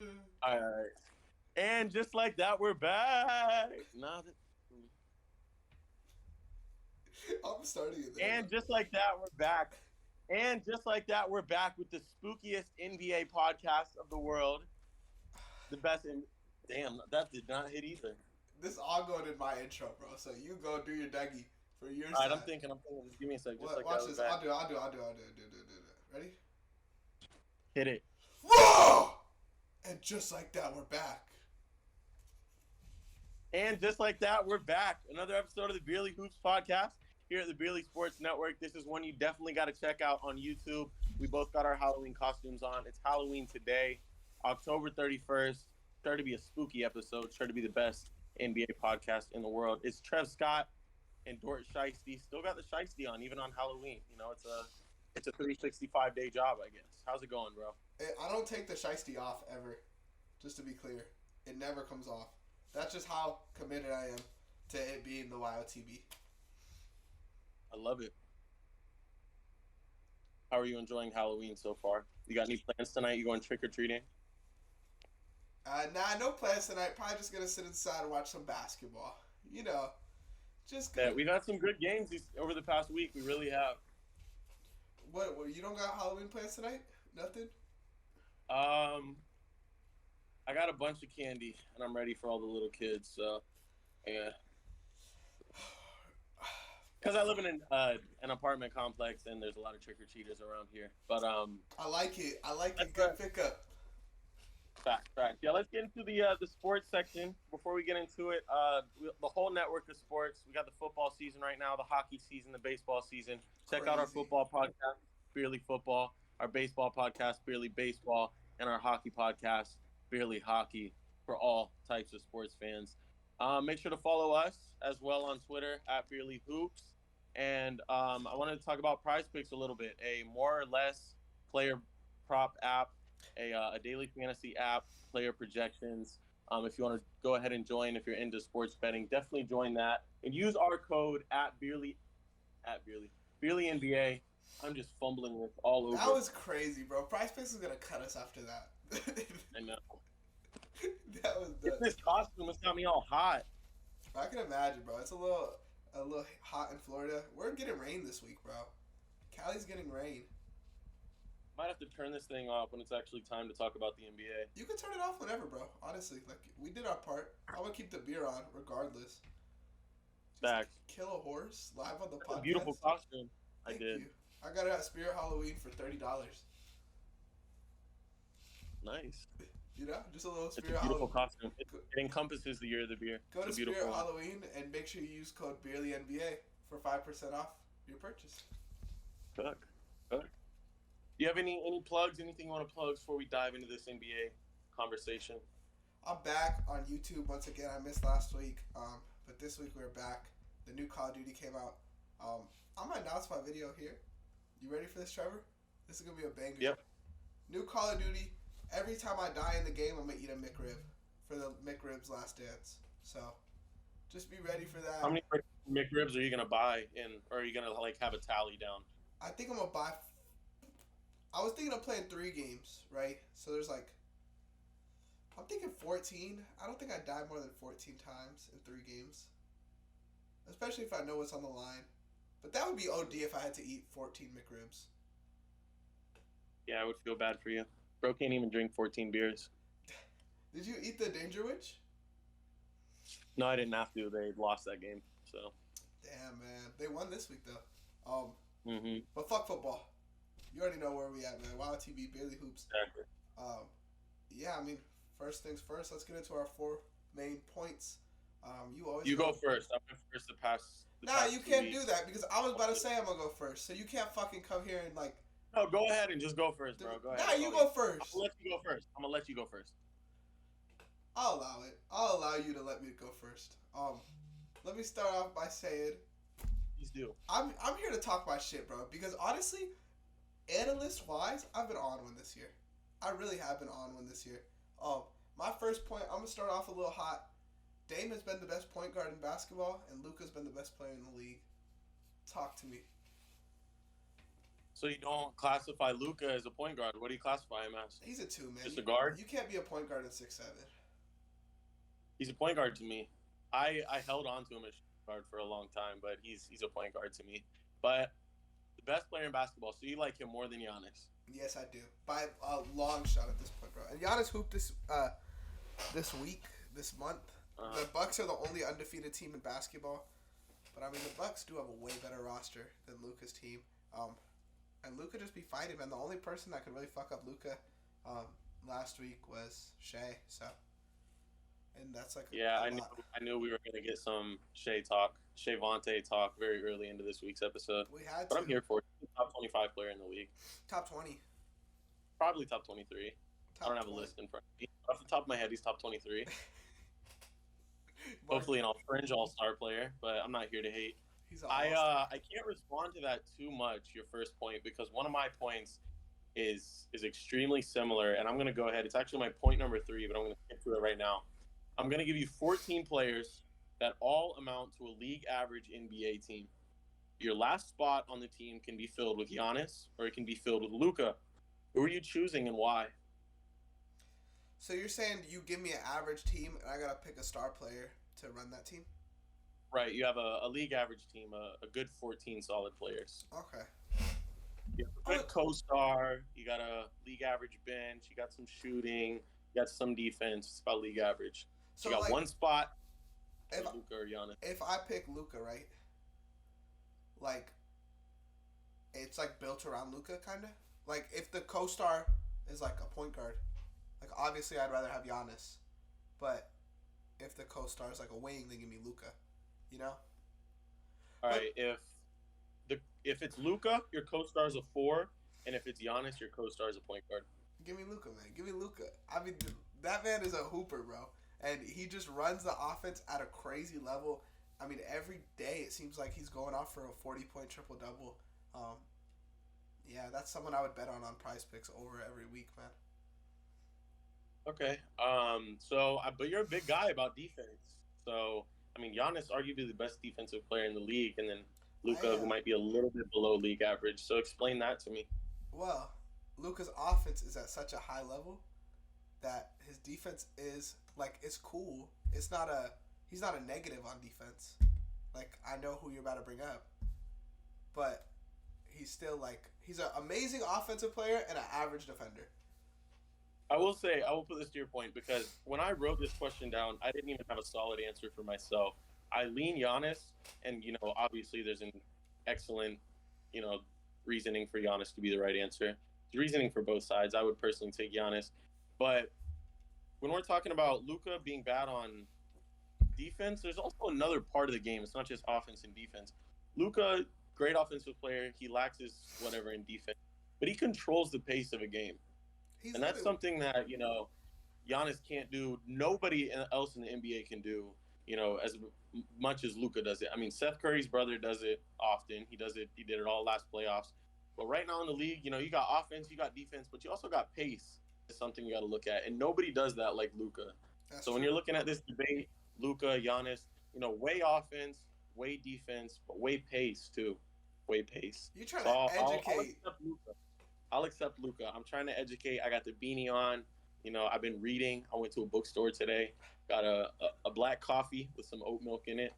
All right. And just like that, we're back. I'm starting it there. And just like that, we're back. And just like that, we're back with the spookiest NBA podcast of the world. The best in. Damn, that did not hit either. This all going in my intro, bro. So you go do your Dougie for your All right, I'm side. thinking. Just give me a sec. Just What? like that, Watch we're this. back. I'll do it. Ready? Hit it. Whoa! And just like that, we're back. And just like that, we're back. Another episode of the Beerly Hoops podcast here at the Beerly Sports Network. This is one you definitely got to check out on YouTube. We both got our Halloween costumes on. It's Halloween today, October 31st. Sure to be a spooky episode. Sure to be the best NBA podcast in the world. It's Trev Scott and Dort Shiesty. Still got the Shiesty on, even on Halloween. You know, it's a 365-day job, I guess. How's it going, bro? I don't take the shiesty off ever. Just to be clear, it never comes off. That's just how committed I am to it being the YOTB. I love it. How are you enjoying Halloween so far? You got any plans tonight? You going trick-or-treating? Nah, no plans tonight. Probably just gonna sit inside and watch some basketball. You know, just Yeah, we've had some good games over the past week. We really have. What? You don't got Halloween plans tonight? Nothing. Um, I got a bunch of candy, and I'm ready for all the little kids. So, yeah. Because I live in an apartment complex, and there's a lot of trick-or-treaters around here. But I like it. Good pickup. fact. Yeah, let's get into the sports section. Before we get into it, the whole network of sports. We got the football season right now, the hockey season, the baseball season. Check out our football podcast, Beerly Football, our baseball podcast, Beerly Baseball, and our hockey podcast, Beerly Hockey, for all types of sports fans. Make sure to follow us as well on Twitter at Beerly Hoops. And I wanted to talk about Prize Picks a little bit, a more or less player prop app, a daily fantasy app, player projections. If you want to go ahead and join, if you're into sports betting, definitely join that and use our code at Beerly NBA. I'm just fumbling with all over. That was crazy, bro. Price Picks is gonna cut us after that. I know. That was It's this costume. It's got me all hot. I can imagine, bro. It's a little hot in Florida. We're getting rain this week, bro. Cali's getting rain. Might have to turn this thing off when it's actually time to talk about the NBA. You can turn it off whenever, bro. Honestly, like we did our part. I'm gonna keep the beer on regardless. Facts. Kill a horse live on the podcast. A beautiful costume. Thank I did. You. I got it at Spirit Halloween for $30. Nice. You know, just a little Spirit It's a beautiful Halloween. costume. It encompasses the year of the beer. Go it's to a beautiful Spirit one. Halloween and make sure you use code BeerlyNBA for 5% off your purchase. Cook. Do you have any plugs? Anything you want to plug before we dive into this NBA conversation? I'm back on YouTube once again. I missed last week, but this week we're back. The new Call of Duty came out. I'm gonna announce my video here. You ready for this, Trevor? This is gonna be a banger. Yep. New Call of Duty. Every time I die in the game, I'm gonna eat a McRib for the McRib's Last Dance. So, just be ready for that. How many McRibs are you gonna buy or are you gonna like have a tally down? I think I'm gonna buy. I was thinking of playing 3 games, right? So there's like, I'm thinking 14. I don't think I died more than 14 times in 3 games. Especially if I know what's on the line. But that would be OD if I had to eat 14 McRibs. Yeah, I would feel bad for you. Bro can't even drink 14 beers. Did you eat the Danger Witch? No, I didn't have to. They lost that game. So. Damn, man. They won this week, though. Mm-hmm. But fuck football. You already know where we at, man. Wild TV, Beerly Hoops. Exactly. Yeah, I mean, first things first. Let's get into our 4 main points. You go first. I went first the past. Nah, you can't do that because I was about to say I'm gonna go first. So you can't fucking come here and like. No, go ahead and just go first, bro. Go ahead. Nah, you go first. I'm gonna let you go first. I'll allow it. I'll allow you to let me go first. Let me start off by saying. Please do. I'm here to talk my shit, bro. Because honestly, analyst-wise, I've been on one this year. I really have been on one this year. My first point, I'm going to start off a little hot. Dame has been the best point guard in basketball, and Luka's been the best player in the league. Talk to me. So you don't classify Luka as a point guard. What do you classify him as? He's a 2, man. Just a guard? You can't be a point guard at 6'7". He's a point guard to me. I held on to him as a guard for a long time, but he's a point guard to me. But the best player in basketball, so you like him more than Giannis? Yes, I do. By a long shot at this point, bro. And Giannis hooped this month. The Bucks are the only undefeated team in basketball. But I mean, the Bucks do have a way better roster than Luka's team. And Luka just be fighting, man. The only person that could really fuck up Luka last week was Shea. So, and that's like I knew we were gonna get some Shea Vontae talk very early into this week's episode. We had to. But I'm here for it. Top 25 player in the league. Top 20. Probably top 23. I don't have a list in front of me. Off the top of my head, he's top 23. Hopefully an all-fringe all-star player, but I'm not here to hate. He's an I can't respond to that too much, your first point, because one of my points is extremely similar, and I'm going to go ahead. It's actually my point number 3, but I'm going to get to it right now. I'm going to give you 14 players that all amount to a league average NBA team. Your last spot on the team can be filled with Giannis, or it can be filled with Luka. Who are you choosing and why? So you're saying you give me an average team, and I got to pick a star player to run that team? Right, you have a league average team, a good 14 solid players. Okay. You have a good co-star, you got a league average bench, you got some shooting, you got some defense. It's about league average. So you got one spot for Luka or Giannis. If I pick Luka, right? Like, it's like built around Luka, kind of? Like, if the co-star is like a point guard, like obviously I'd rather have Giannis. But if the co-star is like a wing, then give me Luka. You know? All right, if it's Luka, your co-star is a 4, and if it's Giannis, your co-star is a point guard. Give me Luka, man. Give me Luka. I mean, that man is a hooper, bro. And he just runs the offense at a crazy level. I mean, every day it seems like he's going off for a 40-point triple-double. Yeah, that's someone I would bet on Prize Picks over every week, man. Okay. But you're a big guy about defense. So, I mean, Giannis arguably the best defensive player in the league, and then Luka, who might be a little bit below league average. So explain that to me. Well, Luka's offense is at such a high level that his defense is like, it's cool. He's not a negative on defense. Like, I know who you're about to bring up, but he's still like, he's an amazing offensive player and an average defender. I will put this to your point, because when I wrote this question down, I didn't even have a solid answer for myself. I lean Giannis, and, obviously there's an excellent, reasoning for Giannis to be the right answer. There's reasoning for both sides. I would personally take Giannis. But when we're talking about Luka being bad on defense, there's also another part of the game. It's not just offense and defense. Luka, great offensive player. He lacks his whatever in defense, but he controls the pace of a game. And that's something that, Giannis can't do. Nobody else in the NBA can do, as much as Luka does it. I mean, Seth Curry's brother does it often. He does it. He did it all last playoffs. But right now in the league, you got offense, you got defense, but you also got pace. Is something you got to look at. And nobody does that like Luka. So when you're looking at this debate, Luka, Giannis, way offense, way defense, but way pace too. Way pace. You're trying to educate. I'll accept Luka. I'm trying to educate. I got the beanie on. I've been reading. I went to a bookstore today. Got a black coffee with some oat milk in it.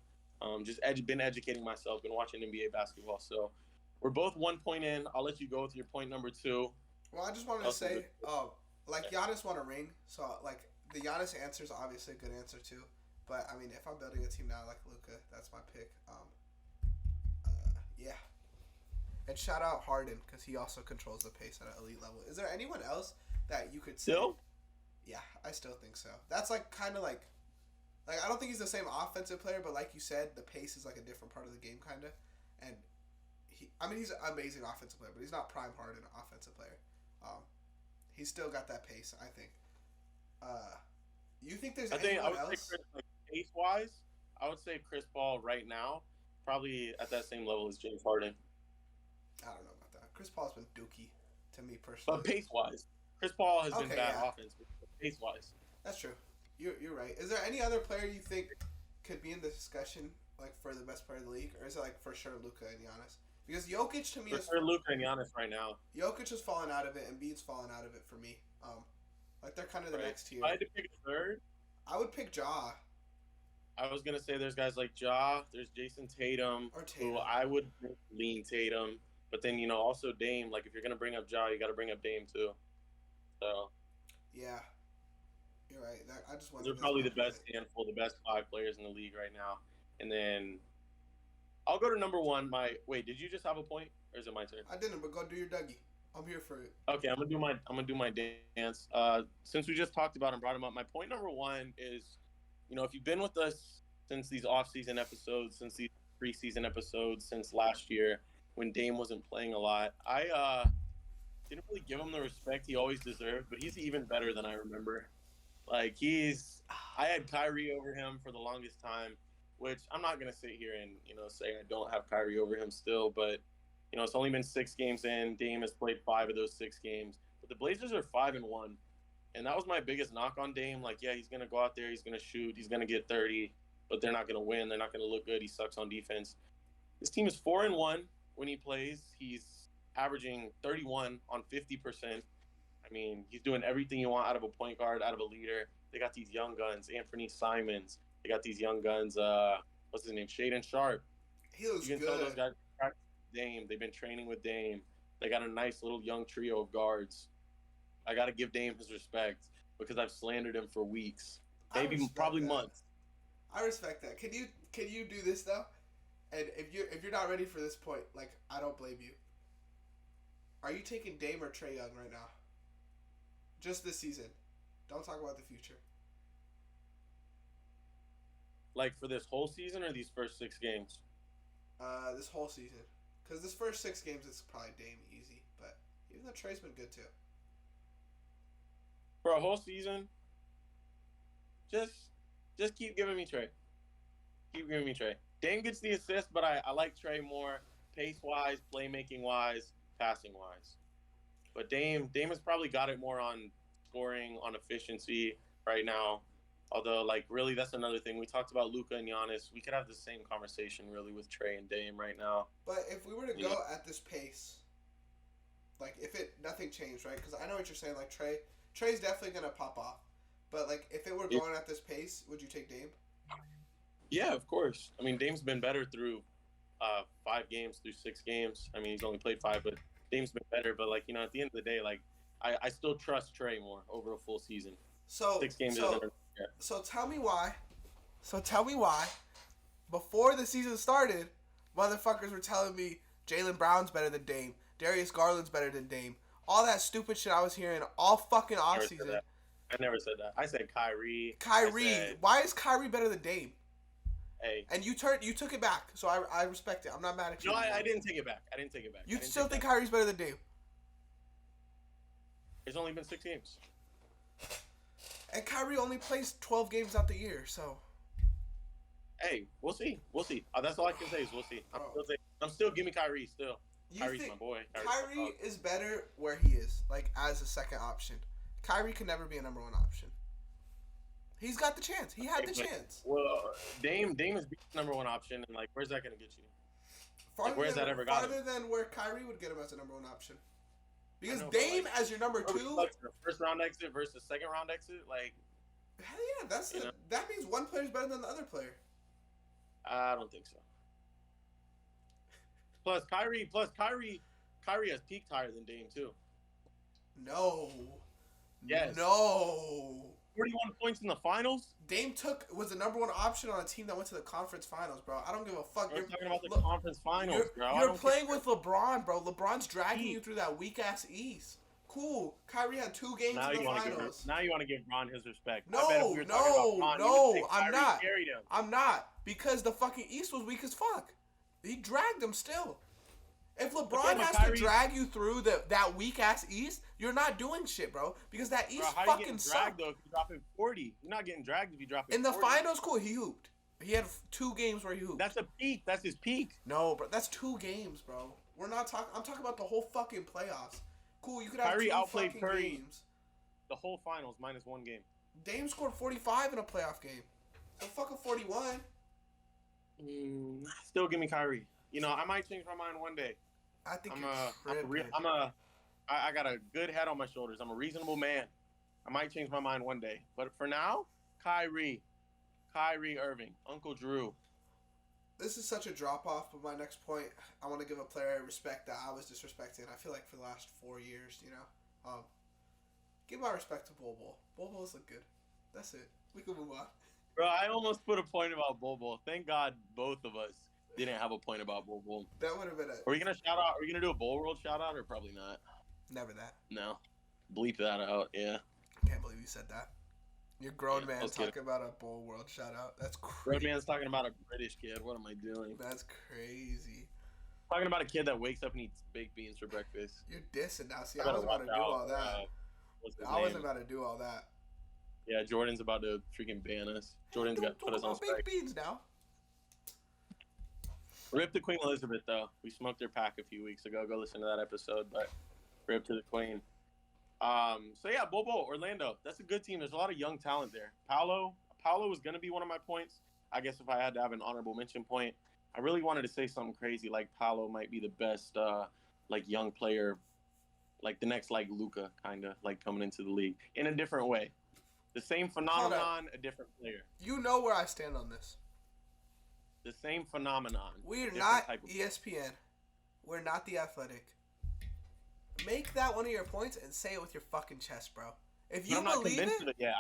Been educating myself. Been watching NBA basketball. So we're both 1 point in. I'll let you go with your point number 2. Well, I just wanted to say, Giannis won a ring. So, the Giannis answer is obviously a good answer, too. But, I mean, if I'm building a team now like Luka, that's my pick. Yeah. And shout out Harden, because he also controls the pace at an elite level. Is there anyone else that you could say? Still? Yeah, I still think so. That's kind of like I don't think he's the same offensive player, but like you said, the pace is like a different part of the game, kind of. And he's an amazing offensive player, but he's not prime Harden offensive player. He's still got that pace, I think. You think there's anyone else? Pace-wise, I would say Chris Paul right now, probably at that same level as James Harden. I don't know about that. Chris Paul's been dookie to me personally. But pace-wise, Chris Paul has been bad offense, but pace-wise. That's true. You're right. Is there any other player you think could be in the discussion, for the best player of the league? Or is it, for sure Luka and Giannis? Because Jokic to me For is sure, Luka and Giannis right now. Jokic is falling out of it, and Embiid's falling out of it for me. Like they're kind of the Right. next tier. If I had to pick a third, I would pick Ja I was gonna say there's guys like Ja, there's Jason Tatum, or Tatum. who I would lean Tatum, but then also Dame. Like if you're gonna bring up Ja, you got to bring up Dame too. So Yeah, you're right. I just want. they're probably the best handful, the best 5 players in the league right now. And then I'll go to number 1. Wait, did you just have a point, or is it my turn? I didn't, but go do your Dougie. I'm here for it. Okay, I'm gonna do my dance. Since we just talked about and brought him up, my point number 1 is, if you've been with us since these off-season episodes, since these preseason episodes, since last year when Dame wasn't playing a lot, I didn't really give him the respect he always deserved, but he's even better than I remember. Like I had Kyrie over him for the longest time, which I'm not gonna sit here and say I don't have Kyrie over him still, but it's only been 6 games in. Dame has played 5 of those 6 games, but the Blazers are 5-1, and that was my biggest knock on Dame. Like, yeah, he's gonna go out there, he's gonna shoot, he's gonna get 30, but they're not gonna win. They're not gonna look good. He sucks on defense. This team is 4-1 when he plays. He's averaging 31 on 50%. I mean, he's doing everything you want out of a point guard, out of a leader. They got these young guns, Anthony Simons. They got these young guns. What's his name? Shaedon Sharp. He looks you can good. tell those guys practice with Dame. They've been training with Dame. They got a nice little young trio of guards. I got to give Dame his respect because I've slandered him for weeks, probably months. I respect that. Can you do this though? And if you're not ready for this point, like, I don't blame you. Are you taking Dame or Trae Young right now? Just this season. Don't talk about the future. Like for this whole season or these first 6 games? This whole season. Because this first 6 games it's probably Dame easy, but even though Trae's been good too. For a whole season, just keep giving me Trae. Keep giving me Trae. Dame gets the assist, but I like Trae more pace-wise, playmaking-wise, passing-wise. But Dame has probably got it more on scoring, on efficiency right now. Although, like, really, that's another thing. We talked about Luka and Giannis. We could have the same conversation, really, with Trae and Dame right now. But if we were to go at this pace, like, nothing changed, right? Because I know what you're saying. Like, Trae's definitely going to pop off. But, like, if it were going at this pace, would you take Dame? Yeah, of course. I mean, Dame's been better through 5 games, through 6 games. I mean, he's only played 5, but Dame's been better. But, like, at the end of the day, like, I still trust Trae more over a full season. So 6 games So tell me why. Before the season started, motherfuckers were telling me Jaylen Brown's better than Dame, Darius Garland's better than Dame. All that stupid shit I was hearing all fucking offseason. I never said that. I said Kyrie. Why is Kyrie better than Dame? Hey. And you took it back, so I respect it. I'm not mad at you. No, I didn't take it back. You still think Kyrie's better than Dame? It's only been 6 games. And Kyrie only plays 12 games out the year, so. Hey, we'll see. That's all I can say is we'll see. I'm still giving Kyrie still. Kyrie's my boy. Kyrie is better where he is, like, as a second option. Kyrie can never be a number 1 option. He's got the chance. He had the chance. Well, Dame is the number 1 option, and, like, where's that going to get you? Where's that ever got him? Farther than where Kyrie would get him as a number 1 option. Because Dame as your number 2, first round exit versus second round exit, like, hell yeah, that means one player's better than the other player. I don't think so. Plus Kyrie has peaked higher than Dame too. No. Yes. No. 41 points in the finals. Dame was the number 1 option on a team that went to the conference finals, bro. I don't give a fuck. We're talking about the conference finals, bro. You're playing with LeBron, bro. LeBron's dragging you through that weak ass East. Cool. Kyrie had 2 games in the finals. Now you want to give Bron his respect. No, I'm not. Because the fucking East was weak as fuck. He dragged them still. If LeBron has to drag you through that weak ass East, you're not doing shit, bro. Because that East fucking sucks. How are you getting dragged though if you drop in 40? You're not getting dragged if you drop in 40. In the finals, cool, he hooped. He had 2 games where he hooped. That's a peak. That's his peak. No, bro, that's 2 games, bro. We're not talking. I'm talking about the whole fucking playoffs. Cool, you could have Kyrie 2 outplayed fucking Curry games. The whole finals minus 1 game. Dame scored 45 in a playoff game. So fucking 41. Still give me Kyrie. I might change my mind one day. I think I got a good head on my shoulders. I'm a reasonable man. I might change my mind one day. But for now, Kyrie Irving, Uncle Drew. This is such a drop off, but my next point, I want to give a player respect that I was disrespecting. I feel like for the last 4 years, give my respect to Bol Bol. Bol Bol's look good. That's it. We can move on. Bro, I almost put a point about Bol Bol. Thank God both of us didn't have a point about Bol Bol. That would have been Are we gonna shout out? Are we gonna do a Bol World shout out or probably not? Never that. No. Bleep that out. Yeah. Can't believe you said that. You're a grown man talking about a Bol World shout out. That's crazy. Grown man's talking about a British kid. What am I doing? That's crazy. Talking about a kid that wakes up and eats baked beans for breakfast. You're dissing now. See, I wasn't about to do all that. I wasn't about to do all that. Yeah, Jordan's about to freaking ban us. Jordan's got to put us on strike. Baked beans now. Rip to Queen Elizabeth, though. We smoked her pack a few weeks ago. Go listen to that episode. But rip to the Queen. So yeah, Bol Bol, Orlando. That's a good team. There's a lot of young talent there. Paolo was going to be one of my points. I guess if I had to have an honorable mention point, I really wanted to say something crazy like Paolo might be the best young player, like the next like Luka kind of like coming into the league in a different way. The same phenomenon, a different player. You know where I stand on this. The same phenomenon. We're not ESPN. We're not The Athletic. Make that one of your points and say it with your fucking chest, bro. If you believe it,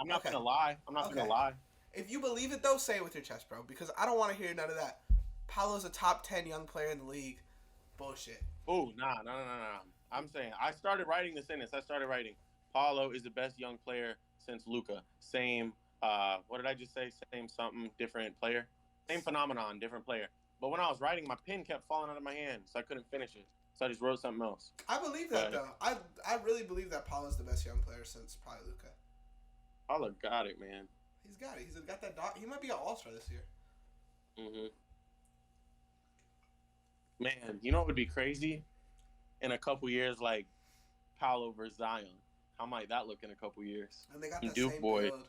I'm not gonna lie. I'm not gonna lie. If you believe it, though, say it with your chest, bro. Because I don't want to hear none of that. Paolo's a top 10 young player in the league. Bullshit. Oh, no. I'm saying I started writing the sentence. I started writing. Paolo is the best young player since Luka. Same. What did I just say? Same something, different player. Same phenomenon, different player. But when I was writing, my pen kept falling out of my hand, so I couldn't finish it. So I just wrote something else. I believe that, though. I really believe that Paolo's the best young player since probably Luka. Paolo got it, man. He's got it. He's got that dot. He might be an all-star this year. Mm-hmm. Man, you know what would be crazy? In a couple years, like Paolo versus Zion. How might that look in a couple years? And they got that Duke same boy. Build.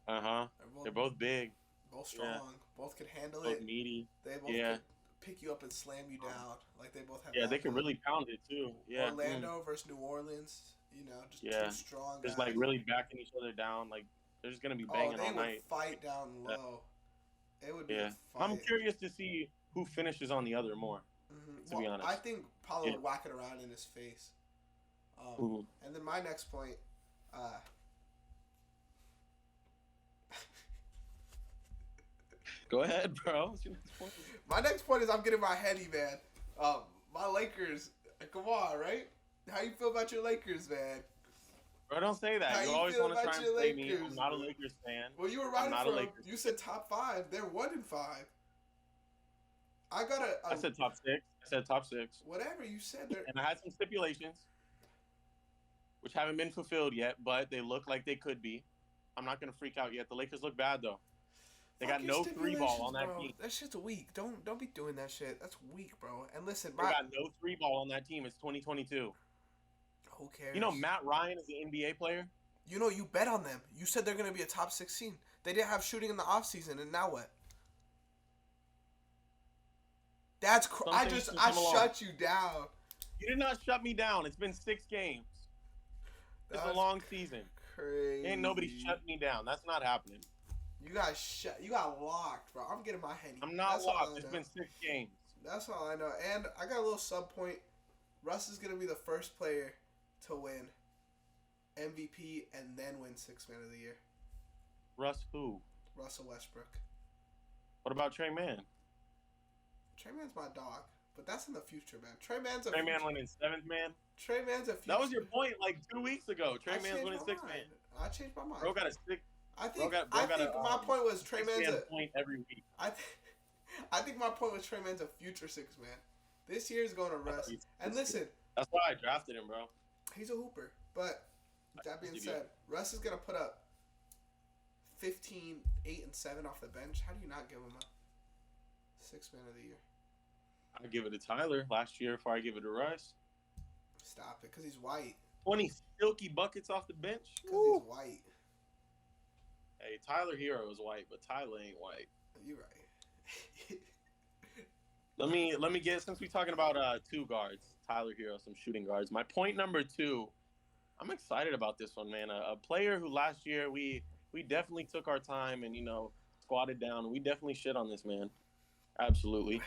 Uh-huh. They're both big. Both strong. Yeah. Both can handle both it. Meaty. They both can pick you up and slam you down. Like they both have. Yeah, they can really pound it too. Yeah. Orlando versus New Orleans. Just two strong guys. Just like really backing each other down. Like they're just gonna be banging all night. They would fight down low. It would be a fight. I'm curious to see who finishes on the other more. To be honest, I think Paolo would whack it around in his face. And then my next point. Go ahead, bro. What's your next point? My next point is I'm getting my heady, man. My Lakers. Come on, right? How you feel about your Lakers, man? Bro, don't say that. You always want to try and say me. I'm not a Lakers fan. Well, you were right. You said top 5. They're 1-5. I said top 6. I said top 6. Whatever you said. And I had some stipulations, which haven't been fulfilled yet, but they look like they could be. I'm not gonna freak out yet. The Lakers look bad though. They got no 3-ball on that team. That shit's weak. Don't be doing that shit. That's weak, bro. And listen, they got no 3-ball on that team. It's 2022. Who cares? You know Matt Ryan is an NBA player. You bet on them. You said they're gonna be a top 16. They didn't have shooting in the offseason, and now what? That's I shut you down. You did not shut me down. It's been 6 games. It's a long season. Crazy. Ain't nobody shut me down. That's not happening. You got locked, bro. I'm getting my henny. I'm not locked. It's been 6 games. That's all I know. And I got a little sub point. Russ is gonna be the first player to win MVP and then win 6th Man of the Year. Russ who? Russell Westbrook. What about Trey Mann? Trey Mann's my dog, but that's in the future, man. Trey Mann winning 7th man. Trey Mann's a future. That was your point like 2 weeks ago. Trey Mann's winning 6th man. I changed my mind. Bro got a stick. I think my point was Trey Mann's a point every week. I think my point was Trey Mann's a future 6th man. This year's going to Russ. And listen, that's why I drafted him, bro. He's a hooper. But that being said, Russ is gonna put up 15, 8, and 7 off the bench. How do you not give him a 6th Man of the Year? I give it to Tyler last year before I give it to Russ. Stop it, because he's white. 20 silky buckets off the bench. Because he's white. Hey, Tyler Hero is white, but Tyler ain't white. You're right. Let me get, since we're talking about two guards, Tyler Hero, some shooting guards. My point number two, I'm excited about this one, man. A player who last year we definitely took our time and squatted down. We definitely shit on this man. Absolutely.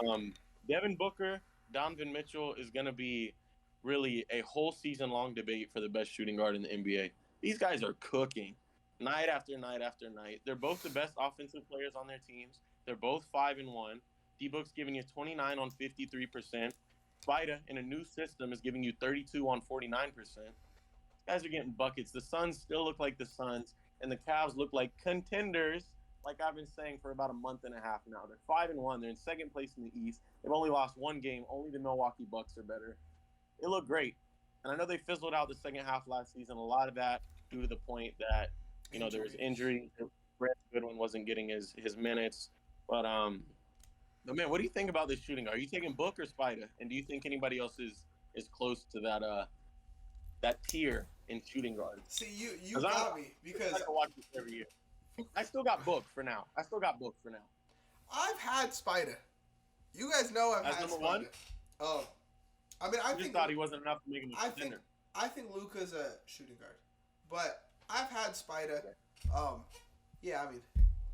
Um, Devin Booker, Donovan Mitchell is going to be really a whole season long debate for the best shooting guard in the NBA. These guys are cooking night after night after night. They're both the best offensive players on their teams. They're both 5-1. D-Book's giving you 29 on 53%. Spida in a new system is giving you 32 on 49%. Guys are getting buckets. The Suns still look like the Suns, and the Cavs look like contenders. Like I've been saying for about a month and a half now, they're 5-1. They're in second place in the East. They've only lost one game. Only the Milwaukee Bucks are better. They look great, and I know they fizzled out the second half last season. A lot of that due to the point that there was injury. Brad Goodwin wasn't getting his minutes, but man, what do you think about this shooting? Are you taking Book or Spida? And do you think anybody else is close to that tier in shooting guards? See, you got me because I can watch this every year. I still got Book for now. I've had Spida. You guys know I've had number Spida. One? I mean, I just think thought he wasn't enough to make him a contender. I think Luka's a shooting guard, but I've had Spida. Yeah, I mean,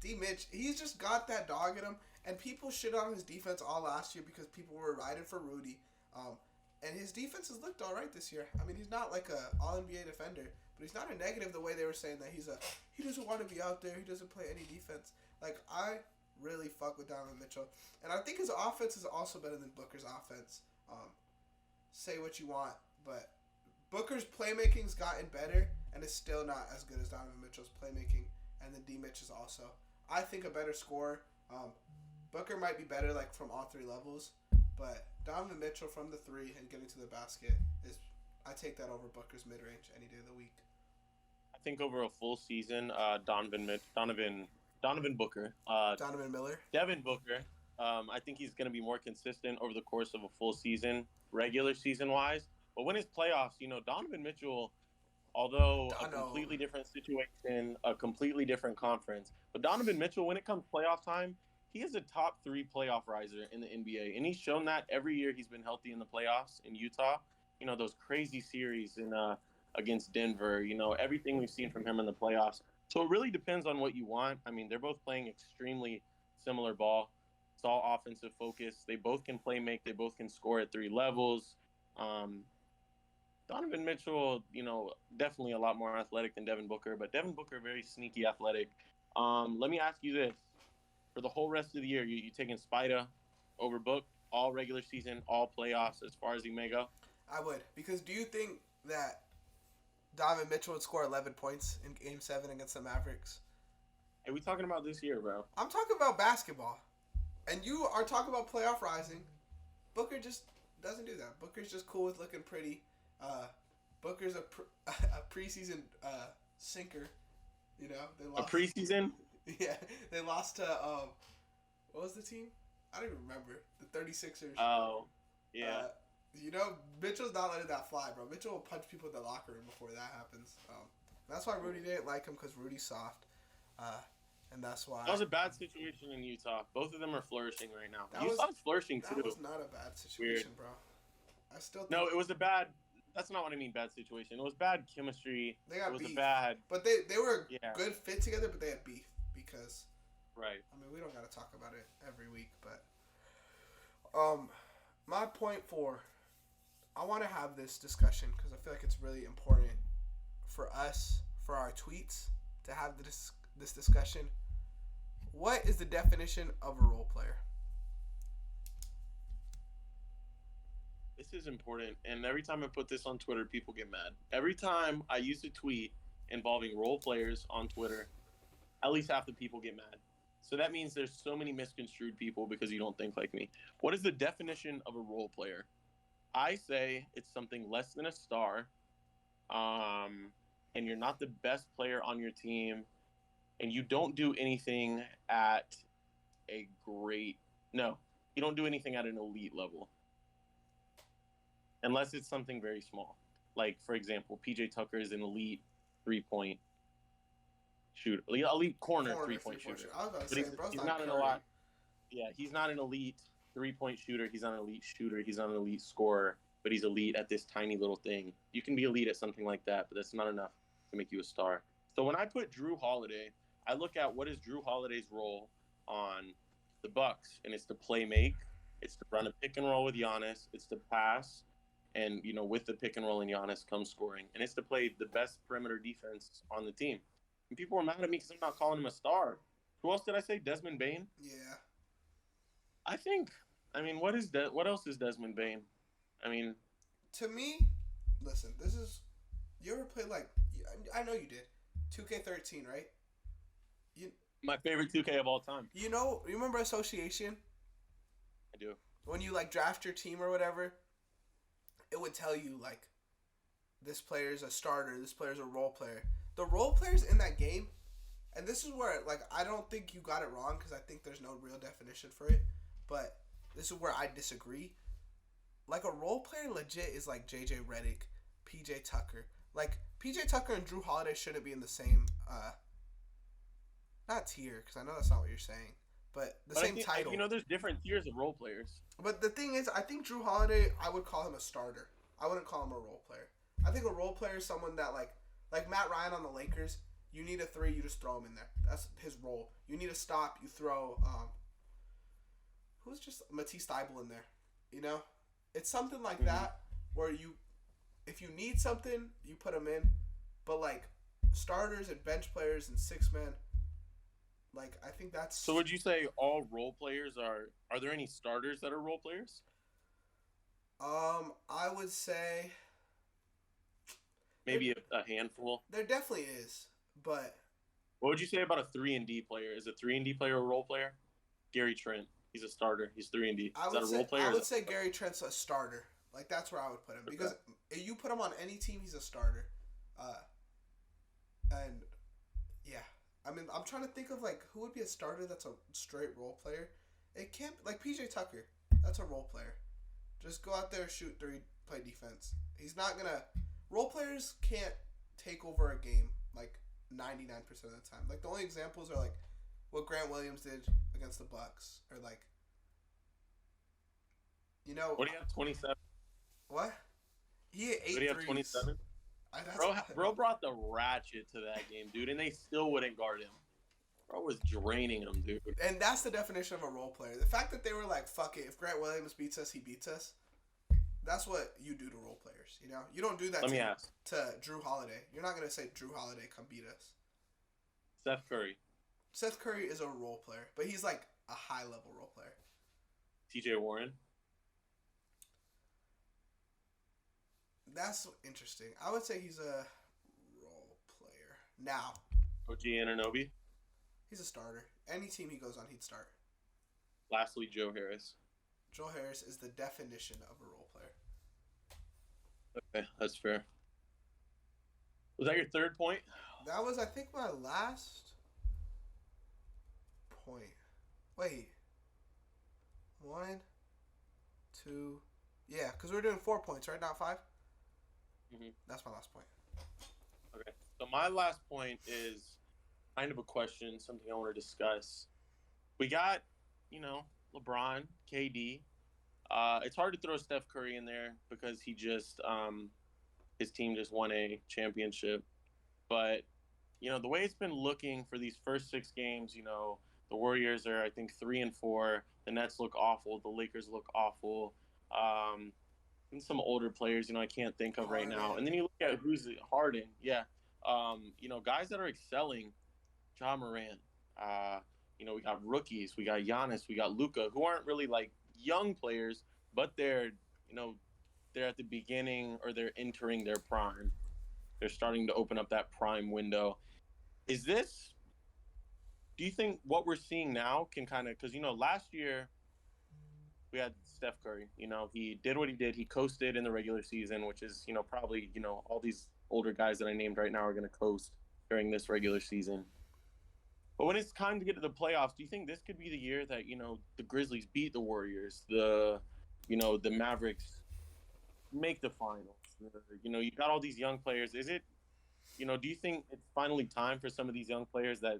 D Mitch, he's just got that dog in him, and people shit on his defense all last year because people were riding for Rudy. And his defense has looked all right this year. I mean, he's not like a All NBA defender, but he's not a negative the way they were saying that he doesn't want to be out there. He doesn't play any defense. Like, I really fuck with Donovan Mitchell, and I think his offense is also better than Booker's offense. Say what you want, but Booker's playmaking's gotten better, and it's still not as good as Donovan Mitchell's playmaking. And then D Mitch is also, I think, a better scorer. Booker might be better like from all three levels, but Donovan Mitchell from the three and getting to the basket I take that over Booker's mid range any day of the week. I think over a full season, Donovan Booker, Donovan Miller, Devin Booker. I think he's going to be more consistent over the course of a full season, regular season wise. But when it's playoffs, Donovan Mitchell, although a completely different situation, a completely different conference, but Donovan Mitchell, when it comes playoff time, he is a top 3 playoff riser in the NBA, and he's shown that every year he's been healthy in the playoffs in Utah. Those crazy series against Denver. Everything we've seen from him in the playoffs. So it really depends on what you want. I mean, they're both playing extremely similar ball. It's all offensive focus. They both can play make. They both can score at 3 levels. Donovan Mitchell, definitely a lot more athletic than Devin Booker, but Devin Booker very sneaky athletic. Let me ask you this. For the whole rest of the year, you taking Spida over Book, all regular season, all playoffs, as far as he may go? I would, because do you think that Donovan Mitchell would score 11 points in Game 7 against the Mavericks? Hey, we talking about this year, bro. I'm talking about basketball. And you are talking about playoff rising. Booker just doesn't do that. Booker's just cool with looking pretty. Booker's a preseason sinker. They lost. A preseason? Yeah, they lost to what was the team? I don't even remember. The 36ers. Oh, yeah. Mitchell's not letting that fly, bro. Mitchell will punch people in the locker room before that happens. That's why Rudy didn't like him, because Rudy's soft. And that's why. That was a bad situation in Utah. Both of them are flourishing right now. Utah's flourishing too. That was not a bad situation, bro. I still think No, it was a bad. That's not what I mean. Bad situation. It was bad chemistry. They got it was beef. a bad. But they were a good fit together, but they had beef because. Right. I mean, we don't got to talk about it every week, but. My point 4. I want to have this discussion because I feel like it's really important for us, for our tweets, to have this discussion. What is the definition of a role player? This is important, and every time I put this on Twitter, people get mad. Every time I use a tweet involving role players on Twitter, at least half the people get mad. So that means there's so many misconstrued people because you don't think like me. What is the definition of a role player? I say it's something less than a star, and you're not the best player on your team, and you don't do anything at you don't do anything at an elite level. Unless it's something very small. Like, for example, PJ Tucker is an elite 3-point shooter. Elite corner 3-point shooter. I was about to But say, he's not an elite. Yeah, he's not an elite 3-point shooter. He's not an elite shooter. He's not an elite scorer, but he's elite at this tiny little thing. You can be elite at something like that, but that's not enough to make you a star. So when I put Drew Holiday, I look at what is Drew Holiday's role on the Bucks, and it's to play make, it's to run a pick and roll with Giannis, it's to pass, and with the pick and roll and Giannis comes scoring, and it's to play the best perimeter defense on the team. And people are mad at me because I'm not calling him a star. Who else did I say? Desmond Bane? Yeah. What else is Desmond Bane? To me, listen, you ever played I know you did, 2K13, right? My favorite 2K of all time. You remember Association? I do. When you draft your team or whatever, it would tell you this player's a starter, this player's a role player. The role players in that game, and this is where I don't think you got it wrong because I think there's no real definition for it, but this is where I disagree. A role player legit is JJ Redick, PJ Tucker. PJ Tucker and Drew Holiday shouldn't be in the same not tier, because I know that's not what you're saying, but same title. There's different tiers of role players. But the thing is, I think Drew Holiday, I would call him a starter. I wouldn't call him a role player. I think a role player is someone that like Matt Ryan on the Lakers. You need a three, you just throw him in there. That's his role. You need a stop, you throw who's just Matisse Thybulle in there. It's something like that where if you need something, you put him in. But starters and bench players and six men, I think that's. So would you say all role players are there any starters that are role players? I would say maybe a handful. There definitely is, but what would you say about a 3-and-D player? Is a 3-and-D player a role player? Gary Trent, he's a starter. He's 3-and-D. Is that a role player? I would say Gary Trent's a starter. That's where I would put him because if you put him on any team, he's a starter. And yeah, I'm trying to think of who would be a starter that's a straight role player. It can't PJ Tucker. That's a role player. Just go out there, shoot three, play defense. He's not gonna. Role players can't take over a game 99% of the time. The only examples are what Grant Williams did against the Bucks, or What do you have? 27. What? He hit 8 What do you have? 27. Bro brought the ratchet to that game, dude, and they still wouldn't guard him. Bro was draining him, dude. And that's the definition of a role player. The fact that they were fuck it, if Grant Williams beats us, he beats us. That's what you do to role players, You don't do that to Drew Holiday. You're not going to say, Drew Holiday, come beat us. Seth Curry. Seth Curry is a role player, but he's a high-level role player. TJ Warren. That's interesting. I would say he's a role player. Now. OG Anunoby. He's a starter. Any team he goes on, he'd start. Lastly, Joe Harris. Joe Harris is the definition of a role player. Okay, that's fair. Was that your third point? That was, I think, my last point. Wait. 1, 2. Yeah, because we're doing 4 points, right? Not 5? Mm-hmm. That's my last point. Okay. So my last point is kind of a question, something I want to discuss. We got, LeBron, KD. It's hard to throw Steph Curry in there because he just his team just won a championship. But, the way it's been looking for these first 6 games, the Warriors are, I think, 3-4. The Nets look awful. The Lakers look awful. And some older players, I can't think of right now. And then you look at who's Harden. Yeah. Guys that are excelling, Ja Morant. We got rookies. We got Giannis. We got Luka, who aren't really young players, but they're at the beginning, or they're entering their prime. They're starting to open up that prime window. Do you think what we're seeing now can kind of, because, last year we had Steph Curry, he did what he did. He coasted in the regular season, which is, probably, all these older guys that I named right now are going to coast during this regular season. But when it's time to get to the playoffs, do you think this could be the year that, the Grizzlies beat the Warriors, the Mavericks make the finals? You got all these young players. Is it, do you think it's finally time for some of these young players that,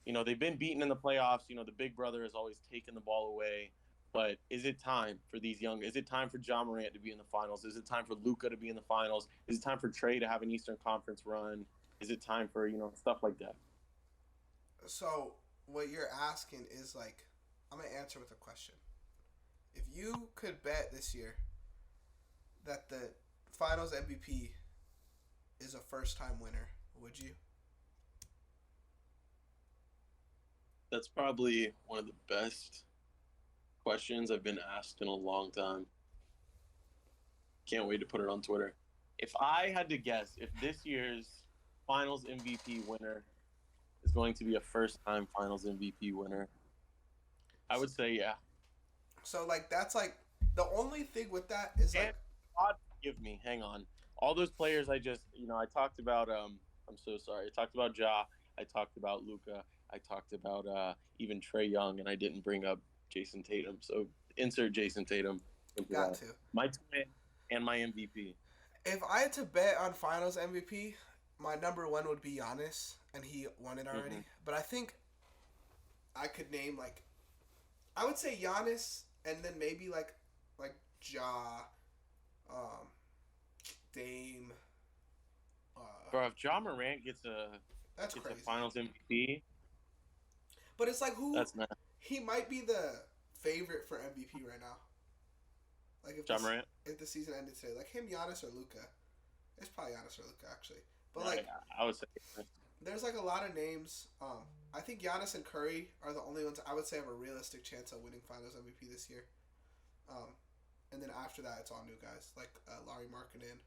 they've been beaten in the playoffs? The big brother has always taken the ball away. But is it time for these young? Is it time for Ja Morant to be in the finals? Is it time for Luka to be in the finals? Is it time for Trey to have an Eastern Conference run? Is it time for stuff like that? So what you're asking is like, I'm gonna answer with a question. If you could bet this year that the Finals MVP is a first-time winner, would you? That's probably one of the best questions I've been asked in a long time. Can't wait to put it on Twitter. If I had to guess, if this year's Finals MVP winner is going to be a first-time Finals MVP winner, I would say yeah. So like that's like the only thing with that is And like God forgive me, hang on. All those players I just, I talked about. I'm so sorry. I talked about Ja. I talked about Luka. I talked about even Trey Young, and I didn't bring up Jason Tatum. So insert Jason Tatum. got to. My twin and my MVP. If I had to bet on Finals MVP, my number one would be Giannis, and he won it already. Mm-hmm. But I think I could name like I would say Giannis, and then maybe like Ja, Dame. Bro, if Ja Morant gets That's a crazy. Finals MVP, But it's like who that's not he might be the favorite for MVP right now. Like Ja Morant. If the season ended today, like him, Giannis or Luka. It's probably Giannis or Luka actually. But I would say there's like a lot of names. I think Giannis and Curry are the only ones I would say have a realistic chance of winning Finals MVP this year. And then after that, it's all new guys like Larry Markkinen.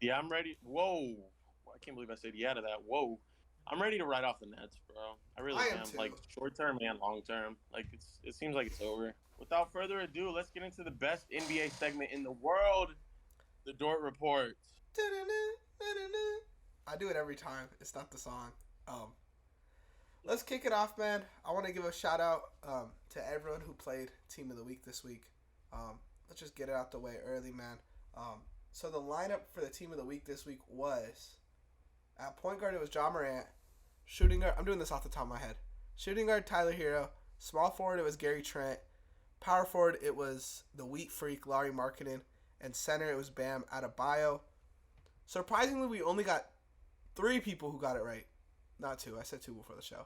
Yeah, I'm ready. Whoa, I can't believe I said yeah to that. Whoa, I'm ready to write off the Nets, bro. I really am. Too. Like short term and long term. Like it seems like it's over. Without further ado, let's get into the best NBA segment in the world, the Dort Report. I do it every time. It's not the song. Let's kick it off, man. I want to give a shout out to everyone who played Team of the Week this week. Let's just get it out the way early, man. So the lineup for the Team of the Week this week was at point guard it was Ja Morant. Shooting guard, I'm doing this off the top of my head. Shooting guard Tyler Hero. Small forward it was Gary Trent. Power forward it was the Wheat Freak Larry Markkinen, and center it was Bam Adebayo. Surprisingly, we only got 3 people who got it right. Not 2. I said 2 before the show.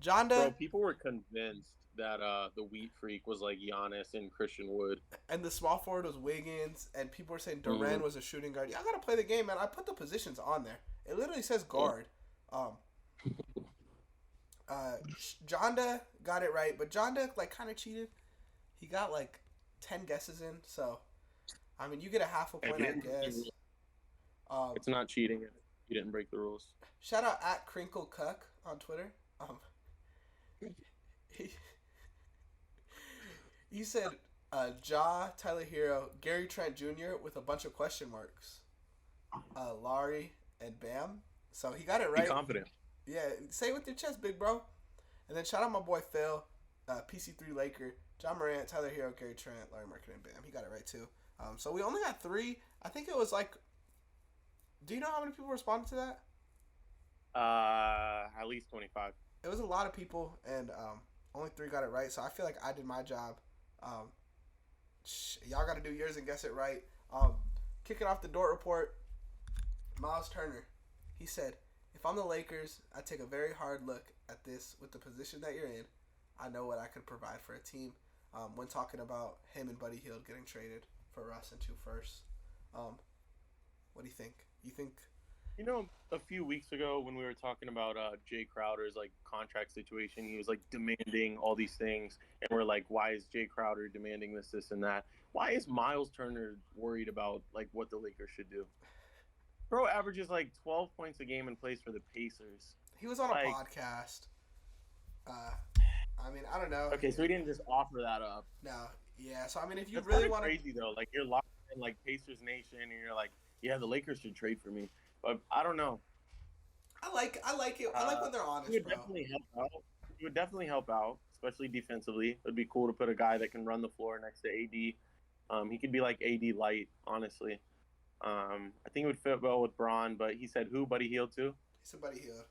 Jonda. Bro, people were convinced that the Wheat Freak was like Giannis and Christian Wood. And the small forward was Wiggins, and people were saying Duran was a shooting guard. Y'all gotta play the game, man. I put the positions on there. It literally says guard. Jonda got it right, but Jonda like kind of cheated. He got like 10 guesses in, so I mean you get a half a point, I guess. It's not cheating. You didn't break the rules. Shout out at Crinkle Cuck on Twitter. He said Ja, Tyler Hero, Gary Trent Jr. with a bunch of question marks. Larry and Bam. So he got it right. Be confident. Yeah, say it with your chest, big bro. And then shout out my boy Phil, PC3 Laker, Ja Morant, Tyler Hero, Gary Trent, Larry Markkinen, and Bam. He got it right too. So we only got 3. I think it was like. Do you know how many people responded to that? At least 25. It was a lot of people, and only 3 got it right. So I feel like I did my job. Y'all got to do yours and guess it right. Kicking off the Dort Report, Miles Turner. He said, if I'm the Lakers, I take a very hard look at this with the position that you're in. I know what I could provide for a team. When talking about him and Buddy Hield getting traded for Russ and 2 firsts. What do you think? You think? A few weeks ago when we were talking about Jay Crowder's like contract situation, he was like demanding all these things, and we're like, why is Jay Crowder demanding this, and that? Why is Miles Turner worried about like what the Lakers should do? Bro averages like 12 points a game and plays for the Pacers. He was on a podcast. I mean, I don't know. Okay, so he didn't just offer that up. No, yeah. So I mean, if you That's really want crazy though, like you're locked in like Pacers Nation, and you're like, yeah, the Lakers should trade for me. But I don't know. I like it. I like when they're honest, It would definitely help out, especially defensively. It would be cool to put a guy that can run the floor next to AD. He could be like AD light, honestly. I think it would fit well with Braun, but he said who? Buddy Hield too? He said Buddy Hield.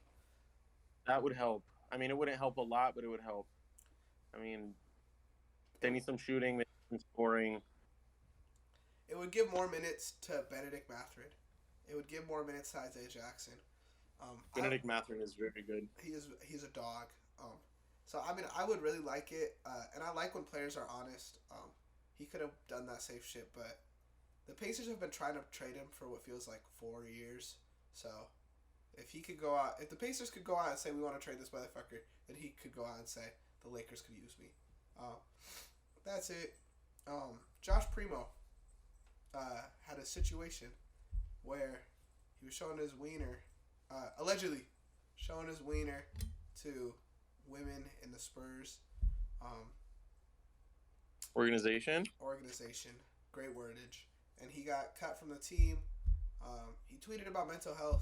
That would help. I mean, it wouldn't help a lot, but it would help. I mean, They need some shooting, they need some scoring. It would give more minutes to Benedict Mathurin. It would give more minutes to Isaiah Jackson. Benedict Mathurin is very good. He's a dog. So I mean, I would really like it, and I like when players are honest. He could have done that safe shit, but the Pacers have been trying to trade him for what feels like 4 years. So if he could go out, if the Pacers could go out and say we want to trade this motherfucker, then he could go out and say the Lakers could use me. That's it. Josh Primo had a situation where he was showing his wiener, allegedly showing his wiener to women in the Spurs Organization. Great wordage. And he got cut from the team. He tweeted about mental health.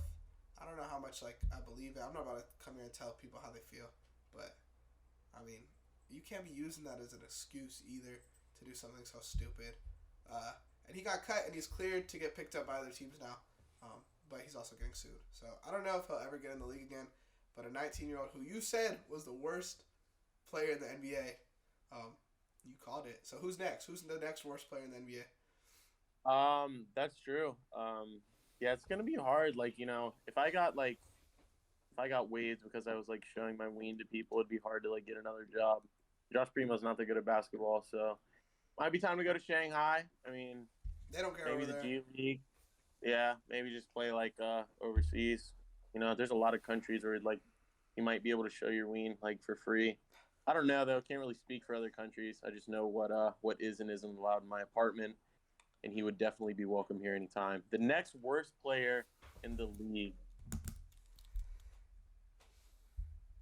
I don't know how much I believe it. I'm not about to come here and tell people how they feel, but I mean, you can't be using that as an excuse either to do something so stupid. And he got cut, and he's cleared to get picked up by other teams now. But he's also getting sued. So I don't know if he'll ever get in the league again. But a 19-year-old who you said was the worst player in the NBA, you called it. So who's next? Who's the next worst player in the NBA? That's true. Yeah, it's gonna be hard. If I got waived because I was showing my ween to people, it'd be hard to get another job. Josh Primo's not that good at basketball, so might be time to go to Shanghai. I mean, they don't care maybe over the there. G League. Yeah, maybe just play overseas. There's a lot of countries where you might be able to show your ween for free. I don't know though. Can't really speak for other countries. I just know what is and isn't allowed in my apartment, and he would definitely be welcome here anytime. The next worst player in the league.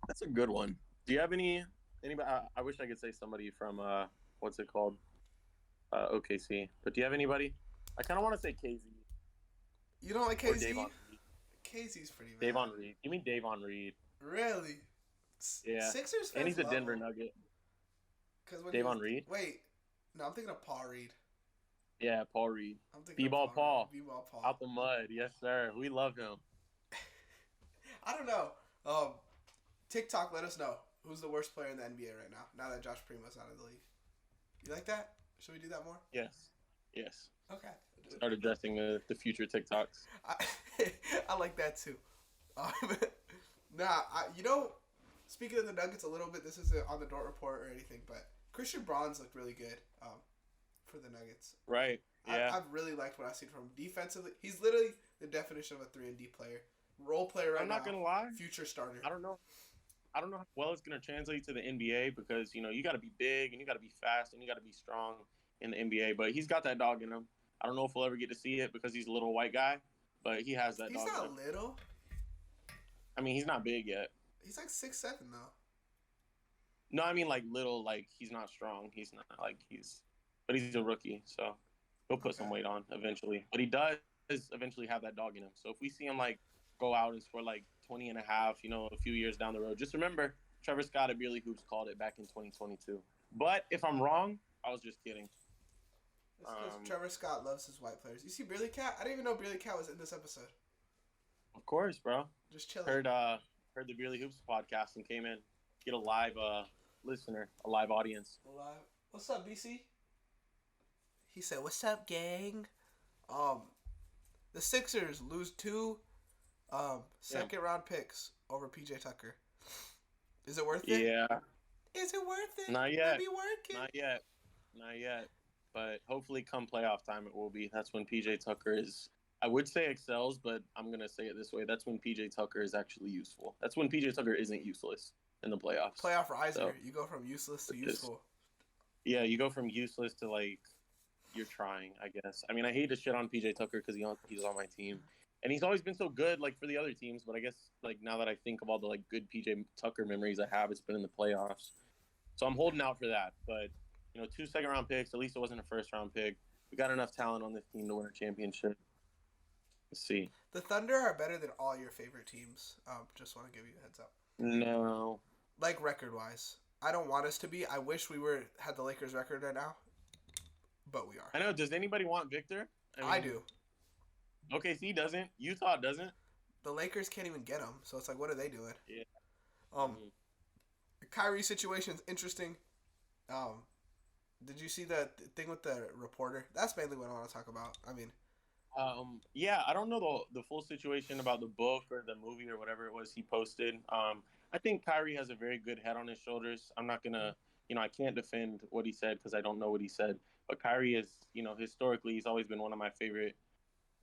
That's a good one. Do you have anybody? I wish I could say somebody from what's it called? OKC. But do you have anybody? I kind of want to say KZ. You don't like KZ? Or Davon Reed. KZ's pretty bad. Davon Reed. You mean Davon Reed? Really? Yeah. Sixers fans and he's a Denver him. Nugget. Davon Reed? Wait. No, I'm thinking of Paul Reed. Yeah, Paul Reed. I'm thinking B-ball of Paul. B-ball Paul. Out the mud. Yes, sir. We love him. I don't know. TikTok, let us know who's the worst player in the NBA right now that Josh Primo's out of the league. You like that? Should we do that more? Yes. Okay. Start addressing the future TikToks. I like that too. Speaking of the Nuggets a little bit, this isn't on the Dort Report or anything, but Christian Braun's looked really good for the Nuggets. Right, yeah. I've really liked what I've seen from him. Defensively, he's literally the definition of a 3-and-D player. Role player right now. I'm not going to lie. Future starter. I don't know how well it's going to translate to the NBA because, you got to be big and you got to be fast and you got to be strong in the NBA. But he's got that dog in him. I don't know if we'll ever get to see it because he's a little white guy, but he has that dog in him. He's not little. I mean, he's not big yet. He's 6'7" though. No, I mean little, he's not strong. He's not but he's a rookie, so he'll put some weight on eventually. But he does eventually have that dog in him. So if we see him go out and score 20 and a half, a few years down the road, just remember Trevor Scott at Beerly Hoops called it back in 2022. But if I'm wrong, I was just kidding. It's because Trevor Scott loves his white players. You see Beerly Cat? I didn't even know Beerly Cat was in this episode. Of course, bro. Just chilling. Heard the Beerly Hoops podcast and came in, get a live listener, a live audience. What's up, BC? He said, "What's up, gang?" The Sixers lose 2 second round picks over PJ Tucker. Is it worth it? Yeah. Is it worth it? Not yet. Maybe working. Not yet. But hopefully come playoff time it will be. That's when PJ Tucker I would say excels, but I'm going to say it this way. That's when PJ Tucker is actually useful. That's when PJ Tucker isn't useless in the playoffs. Playoff riser. So, you go from useless to useful. Yeah, you go from useless to you're trying, I guess. I mean, I hate to shit on PJ Tucker because he's on my team. And he's always been so good, for the other teams. But I guess, now that I think of all the, good PJ Tucker memories I have, it's been in the playoffs. So I'm holding out for that. But, 2 second-round picks. At least it wasn't a first-round pick. We got enough talent on this team to win a championship. Let's see. The Thunder are better than all your favorite teams. Just want to give you a heads up. No. Record-wise. I don't want us to be. I wish we had the Lakers record right now. But we are. I know. Does anybody want Victor? I do. OKC doesn't. Utah doesn't. The Lakers can't even get him. So it's what are they doing? Yeah. The Kyrie situation's interesting. Did you see the thing with the reporter? That's mainly what I want to talk about. I mean, Yeah, I don't know the full situation about the book or the movie or whatever it was he posted. I think Kyrie has a very good head on his shoulders. I'm not gonna, I can't defend what he said because I don't know what he said. But Kyrie is, historically, he's always been one of my favorite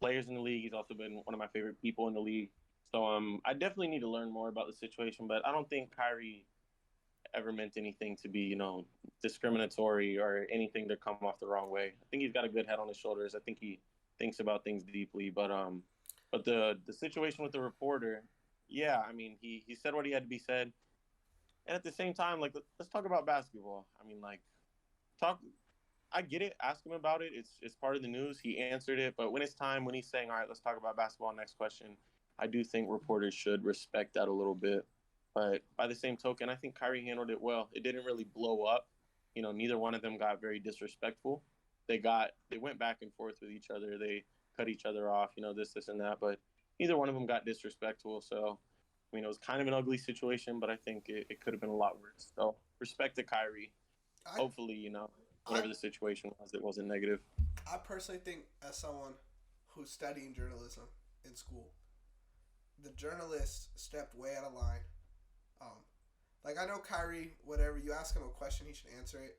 players in the league. He's also been one of my favorite people in the league. So I definitely need to learn more about the situation. But I don't think Kyrie ever meant anything to be, discriminatory or anything to come off the wrong way. I think he's got a good head on his shoulders. I think he thinks about things deeply. But the situation with the reporter, yeah, I mean, he said what he had to be said, and at the same time, like, let's talk about basketball. I mean, like, talk. I get it. Ask him about it. It's part of the news. He answered it. But when it's time, when he's saying, "All right, let's talk about basketball," next question, I do think reporters should respect that a little bit. But by the same token, I think Kyrie handled it well. It didn't really blow up. Neither one of them got very disrespectful. They went back and forth with each other. They cut each other off. This and that. But neither one of them got disrespectful. So, it was kind of an ugly situation. But I think it could have been a lot worse. So respect to Kyrie. Hopefully, whatever the situation was, it wasn't negative. I personally think, as someone who's studying journalism in school, the journalist stepped way out of line. Like, I know Kyrie, whatever, you ask him a question, he should answer it.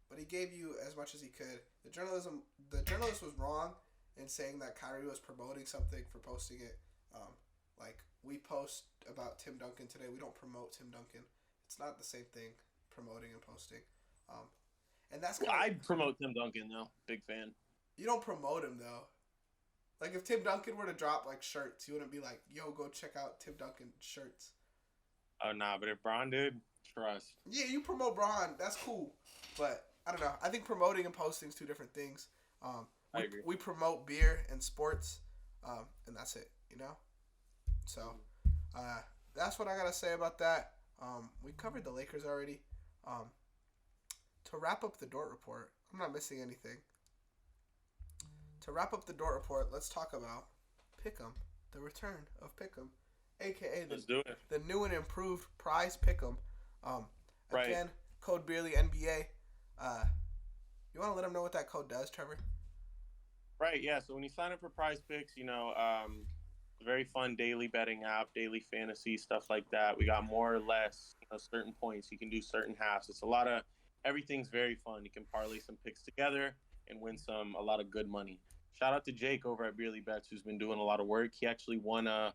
But he gave you as much as he could. The journalist was wrong in saying that Kyrie was promoting something for posting it. Like, we post about Tim Duncan today. We don't promote Tim Duncan. It's not the same thing, promoting and posting. And that's kinda, I promote Tim Duncan, though. Big fan. You don't promote him, though. Like, if Tim Duncan were to drop, like, shirts, you wouldn't be like, yo, go check out Tim Duncan shirts. Oh, nah, but if Bron did, trust. Yeah, you promote Bron. That's cool. But, I don't know. I think promoting and posting is two different things. I agree. We promote beer and sports, and that's it, So, that's what I got to say about that. We covered the Lakers already. To wrap up the Dort Report, I'm not missing anything. To wrap up the Dort Report, let's talk about Pick'em, the return of Pick'em, a.k.a. the new and improved Prize Pick'em. Right. Again, code Beerly NBA. You want to let them know what that code does, Trevor? Right, yeah. So when you sign up for Prize Picks, very fun daily betting app, daily fantasy, stuff like that. We got more or less certain points. You can do certain halves. It's everything's very fun. You can parlay some picks together and win a lot of good money. Shout out to Jake over at Beerly Bets, who's been doing a lot of work. He actually won a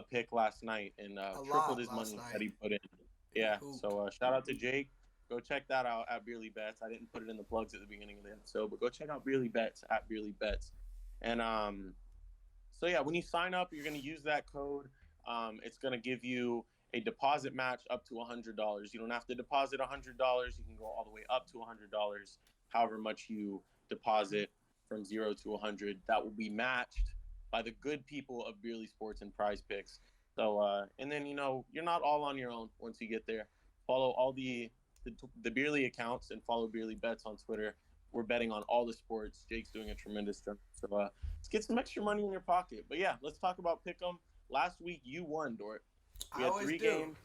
pick last night and tripled his money that he put in. Yeah, so shout out to Jake. Go check that out at Beerly Bets. I didn't put it in the plugs at the beginning of the episode, but go check out Beerly Bets at Beerly Bets. And so yeah, when you sign up, you're going to use that code. It's going to give you a deposit match up to $100. You don't have to deposit $100. You can go all the way up to $100. However much you deposit from 0 to 100, that will be matched by the good people of Beerly Sports and Prize Picks. So, and then you're not all on your own once you get there. Follow all the Beerly accounts and follow Beerly Bets on Twitter. We're betting on all the sports. Jake's doing a tremendous job. So let's get some extra money in your pocket. But yeah, let's talk about Pick'em. Last week you won, Dort. We had 3 games.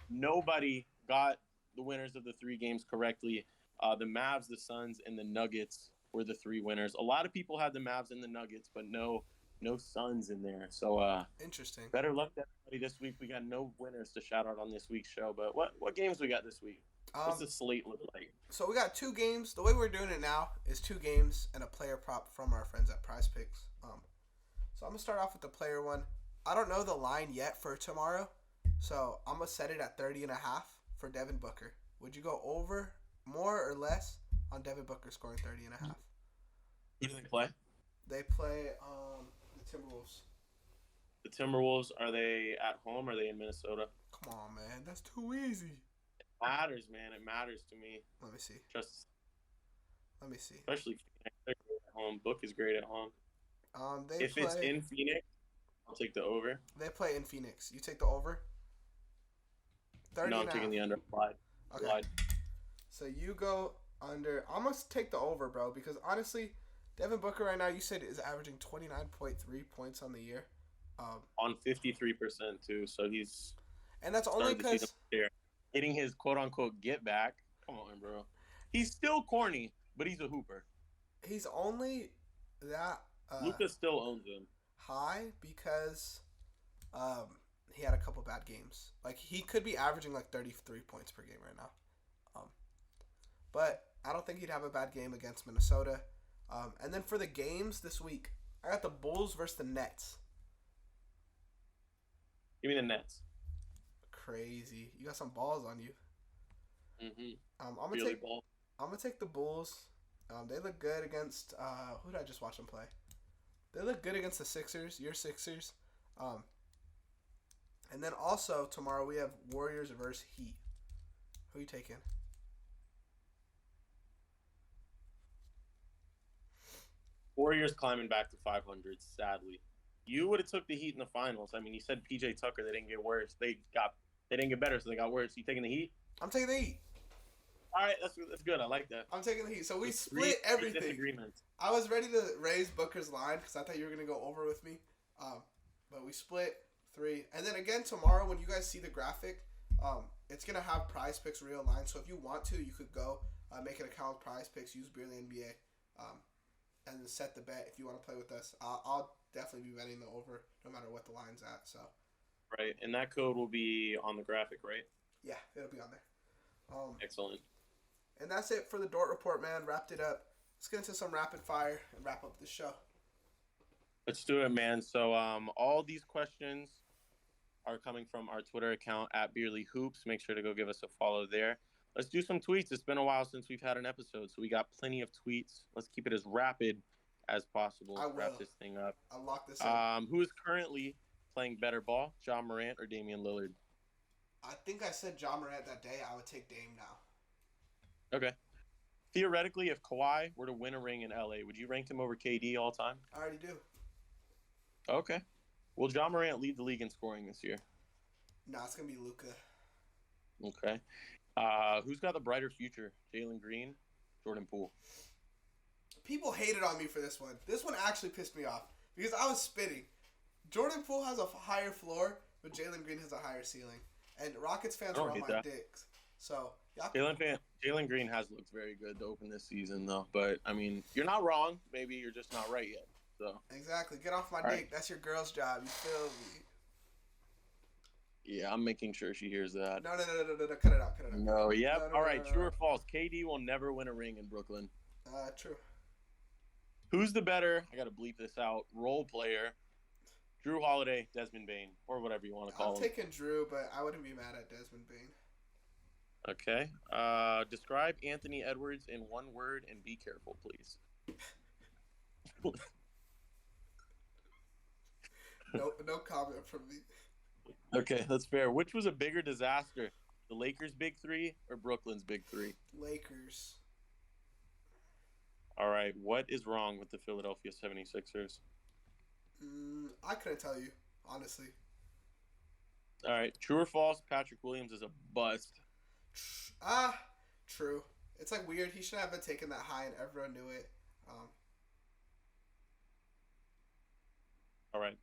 Nobody got the winners of the 3 games correctly. The Mavs, the Suns, and the Nuggets were the 3 winners. A lot of people had the Mavs and the Nuggets, but no Suns in there. So interesting. Better luck to everybody this week. We got no winners to shout out on this week's show. But what games we got this week? What's the slate look like? So we got 2 games. The way we're doing it now is 2 games and a player prop from our friends at Prize Picks. So I'm gonna start off with the player one. I don't know the line yet for tomorrow, so I'm gonna set it at 30.5 for Devin Booker. Would you go over, more, or less on Devin Booker scoring 30.5? Who do they play? They play the Timberwolves. The Timberwolves, are they at home or are they in Minnesota? Come on, man. That's too easy. It matters, man. It matters to me. Let me see. Let me see. Especially Phoenix. They're great at home. Book is great at home. If it's in Phoenix, I'll take the over. They play in Phoenix. You take the over? 30. No, I'm taking the under. Lied. Okay. Lied. So you go under. I'm going to take the over, bro, because honestly, Devin Booker right now, you said, is averaging 29.3 points on the year. On 53% too, so he's... And that's only because... Hitting his quote-unquote get back. Come on, bro. He's still corny, but he's a hooper. He's only that Luka still owns him. high because he had a couple bad games. Like he could be averaging like 33 points per game right now. But I don't think he'd have a bad game against Minnesota. And then for the games this week, I got the Bulls versus the Nets. Give me the Nets. Crazy. You got some balls on you. Mm-hmm. I'm gonna take the Bulls. They look good against who did I just watch them play? They look good against the Sixers, your Sixers. And then also tomorrow we have Warriors versus Heat. Who are you taking? Warriors climbing back to 500, sadly. You would have took the Heat in the finals. I mean, you said PJ Tucker, they didn't get worse. They didn't get better, so they got worse. You taking the Heat? I'm taking the Heat. All right, that's good. I like that. I'm taking the Heat. So we split everything. I was ready to raise Booker's line because I thought you were going to go over with me. But we split 3. And then again tomorrow when you guys see the graphic, it's going to have Prize Picks real line. So if you want to, you could go make an account with Prize Picks, use Beerly NBA, and then set the bet if you want to play with us. I'll definitely be betting the over no matter what the line's at. So. Right, and that code will be on the graphic, right? Yeah, it'll be on there. Excellent. And that's it for the Dort Report, man. Wrapped it up. Let's get into some rapid fire and wrap up the show. Let's do it, man. So all these questions are coming from our Twitter account at Beerly Hoops. Make sure to go give us a follow there. Let's do some tweets. It's been a while since we've had an episode, so we got plenty of tweets. Let's keep it as rapid as possible. I will. Wrap this thing up. I'll lock this up. Who is currently playing better ball, Ja Morant or Damian Lillard? I think I said Ja Morant that day. I would take Dame now. Okay. Theoretically, if Kawhi were to win a ring in LA, would you rank him over KD all time? I already do. Okay. Will Ja Morant lead the league in scoring this year? No, it's going to be Luka. Okay. Who's got the brighter future? Jalen Green, Jordan Poole? People hated on me for this one. This one actually pissed me off because I was spitting. Jordan Poole has a higher floor, but Jalen Green has a higher ceiling. And Rockets fans were on my dicks. So, Jalen Green has looked very good to open this season, though. But, I mean, you're not wrong. Maybe you're just not right yet. So exactly. Get off my dick. Right. That's your girl's job. You feel me? Yeah, I'm making sure she hears that. No. Cut it out. No, yep. No, all right, true or false? KD will never win a ring in Brooklyn. True. Who's the better, I got to bleep this out, role player? Drew Holiday, Desmond Bane, or whatever you want to call him. I'm taking Drew, but I wouldn't be mad at Desmond Bane. Okay. Describe Anthony Edwards in one word and be careful, please. No comment from me. Okay, that's fair. Which was a bigger disaster? The Lakers' big three or Brooklyn's big three? Lakers. All right. What is wrong with the Philadelphia 76ers? I couldn't tell you, honestly. All right. True or false? Patrick Williams is a bust. True. It's like weird. He shouldn't have been taken that high and everyone knew it. All right.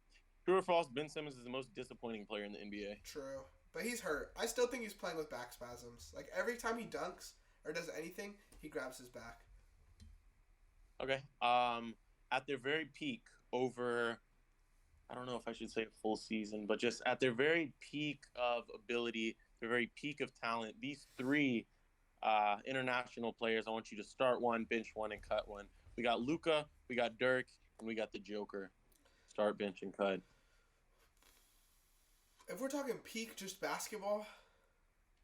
True or false? Ben Simmons is the most disappointing player in the NBA. True. But he's hurt. I still think he's playing with back spasms. Like every time he dunks or does anything, he grabs his back. Okay. At their very peak over, I don't know if I should say a full season, but just at their very peak of ability, their very peak of talent, these three international players, I want you to start one, bench one, and cut one. We got Luka, we got Dirk, and we got the Joker. Start, bench, and cut. If we're talking peak just basketball,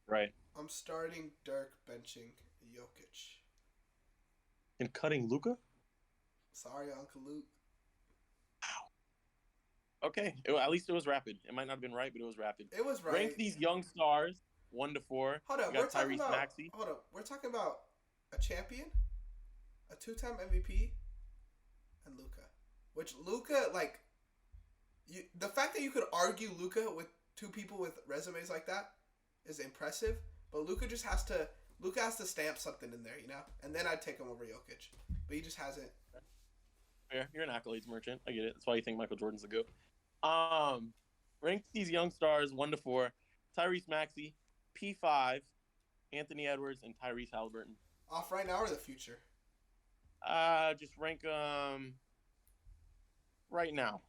right? I'm starting Dirk, benching Jokic. And cutting Luka? Sorry, Uncle Luke. Wow. Okay. At least it was rapid. It might not have been right, but it was rapid. It was right. Rank these young stars 1 to 4. Hold up. We're talking about a champion, a 2-time MVP, and Luka. Which Luka, like, the fact that you could argue Luka with two people with resumes like that is impressive. But Luka has to stamp something in there, you know? And then I'd take him over Jokic. But he just hasn't. Fair. You're an accolades merchant. I get it. That's why you think Michael Jordan's the GOAT. Rank these young stars 1 to 4. Tyrese Maxey, P5, Anthony Edwards, and Tyrese Halliburton. Off right now or the future? Just rank right now.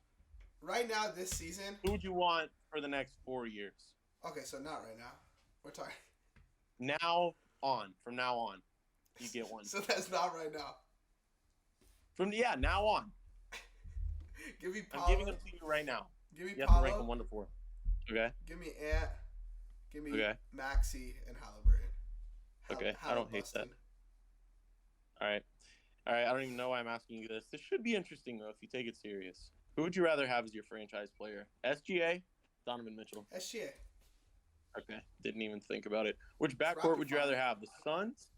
Right now, this season. Who would you want for the next 4 years? Okay, so not right now. We're talking. Now on. From now on, you get one. So that's not right now. Now on. Give me Paolo. I'm giving them to you right now. Give me You Paolo. have to rank them 1 to 4. Okay. Give me Ant. Give me Okay. Maxey and Halliburton. Okay. I don't hate that. All right. I don't even know why I'm asking you this. This should be interesting though if you take it serious. Who would you rather have as your franchise player? SGA, Donovan Mitchell. SGA. Okay. Didn't even think about it. Which backcourt would you rather have? The Suns,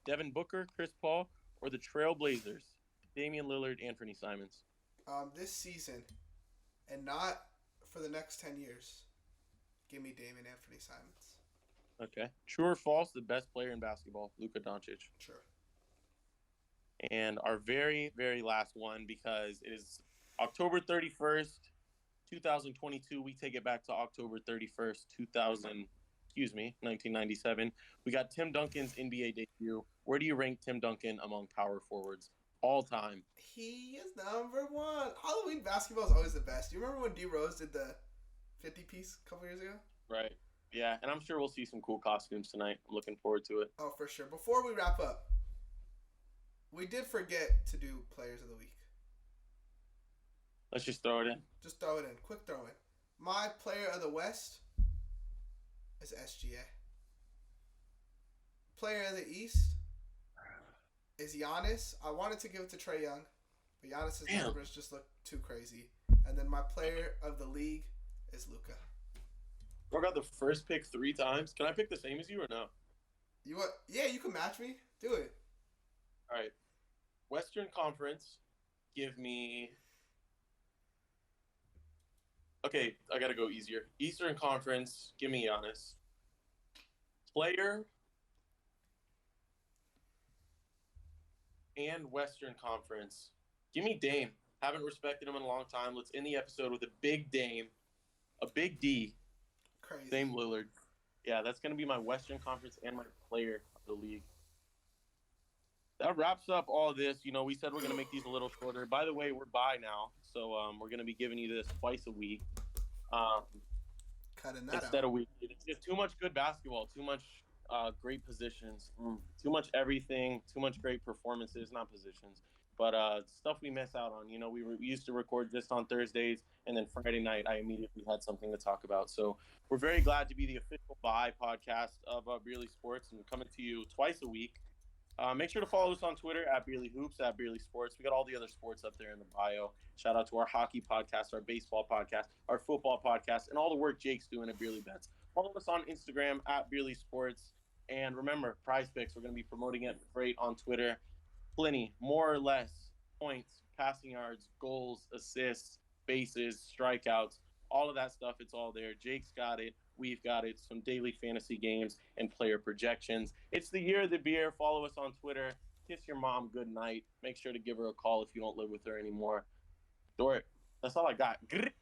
Devin Booker, Chris Paul, or the Trailblazers? Damian Lillard, Anthony Simons. This season, and not for the next 10 years. Give me Damian Anthony Simons. Okay. True or false? The best player in basketball, Luka Doncic. True. And our very, very last one, because it is October 31st, 2022. We take it back to October 31st, 1997. We got Tim Duncan's NBA debut. Where do you rank Tim Duncan among power forwards all time? He is number one. Halloween basketball is always the best. Do you remember when D Rose did the 50-piece a couple years ago? Right. Yeah, and I'm sure we'll see some cool costumes tonight. I'm looking forward to it. Oh, for sure. Before we wrap up, we did forget to do Players of the Week. Let's just throw it in. Just throw it in. Quick throw in. My Player of the West is SGA. Player of the East is Giannis. I wanted to give it to Trae Young, but Giannis's numbers just look too crazy. And then my Player of the League is Luka. I got the first pick 3 times. Can I pick the same as you or no? You what? Yeah, you can match me. Do it. All right. Western Conference, give me... Okay, I got to go easier. Eastern Conference, give me Giannis. Player and Western Conference, give me Dame. Haven't respected him in a long time. Let's end the episode with a big Dame, a big D. Crazy. Dame Lillard. Yeah, that's going to be my Western Conference and my player of the league. That wraps up all of this. You know, we said we're going to make these a little shorter. By the way, we're by now, so we're going to be giving you this twice a week. Cutting that instead out. of weekly. It's just too much good basketball, too much great positions, too much everything, too much great performances, not positions, but stuff we miss out on. You know, we used to record this on Thursdays, and then Friday night I immediately had something to talk about. So we're very glad to be the official Buy podcast of Beerly Sports, and coming to you twice a week. Make sure to follow us on Twitter at Beerly Hoops, at Beerly Sports. We got all the other sports up there in the bio. Shout out to our hockey podcast, our baseball podcast, our football podcast, and all the work Jake's doing at Beerly Bets. Follow us on Instagram at Beerly Sports. And remember, Prize Picks, we're going to be promoting it great on Twitter. Plenty, more or less, points, passing yards, goals, assists, bases, strikeouts, all of that stuff. It's all there. Jake's got it. We've got it. Some daily fantasy games and player projections. It's the year of the beer. Follow us on Twitter. Kiss your mom good night. Make sure to give her a call if you don't live with her anymore. Dort, that's all I got. Get it!